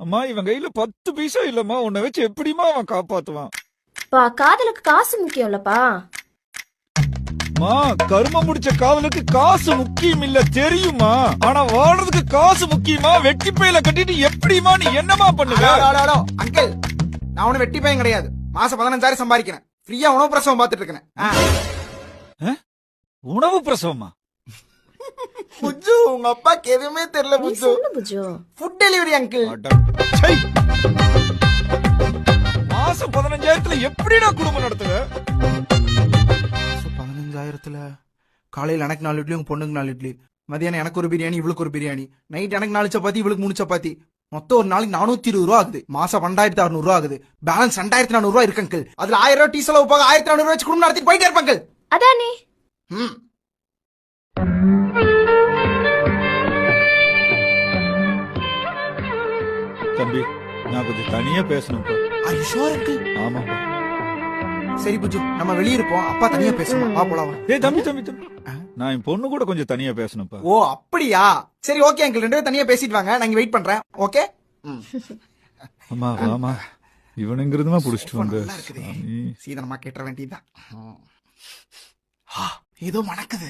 அம்மா இவன் கையில 10 பைசா இல்லம்மா, உன்னை வச்சு எப்படிமா அவன் காப்பாத்துவான்? பா காதலுக்கு காசு முக்கியம் இல்லப்பா. மா கரும முடிச்ச காதலுக்கு காசு முக்கியம் இல்ல தெரியுமா? ஆனா வாழ்றதுக்கு காசு முக்கியமா? வெட்டி பையில கட்டிட்டு எப்படிமா நீ என்னமா பண்ணுவ? அங்கிள், நான் ஒண்ணு வெட்டி பையன் கிடையாது. மாசம் 15,000 சம்பாதிக்கிறேன். ஃப்ரீயா உணவு பிரசவம் பார்த்துட்டு இருக்கேன். உணவு பிரசவமா? புஜ்ஜு, உங்க அப்பாக்கு எதுவுமே தெரியல நீ புஜ்ஜு. சொல்லு புஜு. Food delivery uncle. சை. மாசம் 15,000த்துல எப்படிடா குடும்பம் நடத்துவ? 15,000த்துல காலையில எனக்கு 4 இட்லி, உங்க பொண்ணுக்கு 4 இட்லி, மதியானம் எனக்கு ஒரு பிரியாணி, இவளுக்கு ஒரு பிரியாணி, நைட் எனக்கு 4 சப்பாத்தி, இவளுக்கு 3 சப்பாத்தி, மொத்தம் ஒரு நாளைக்கு 420 ரூபா ஆகுது. மாசம் 2,600 ரூபா ஆகுது. பேலன்ஸ் 2,400 ரூபா இருக்கு அங்கிள். அதுல 1000 ரூபா டீ செலவு போக 1,400 ரூபா வச்சு குடும்பம் நடத்திட்டு போயிட்டே இருப்பாங்க. அதானே. தம்பி நான் கொஞ்சம் தனியா பேசணும்ப்பா. Are you sure uncle? ஆமாப்பா. சரி புஜு, நம்ம வெளிய இருப்போம். அப்பா தனியா பேசணும். வா போலாம். ஏய் தம்பி தம்பி தம்பி, நான் என் பொண்ணு கூட கொஞ்சம் தனியா பேசணும்ப்பா. ஓ அப்படியா? சரி ஓகே அங்கிள், 2 பேரும் தனியா பேசிட்டு வாங்க. நான் இங்க வெயிட் பண்றேன். ஓகே. அம்மா வாமா, இவனுங்கிறதுமா புடிச்சிட்டு வந்து நல்லா இருக்குது. சீதனமா கேட்ட வேண்டியதுதான். ஏதோ மணக்குது.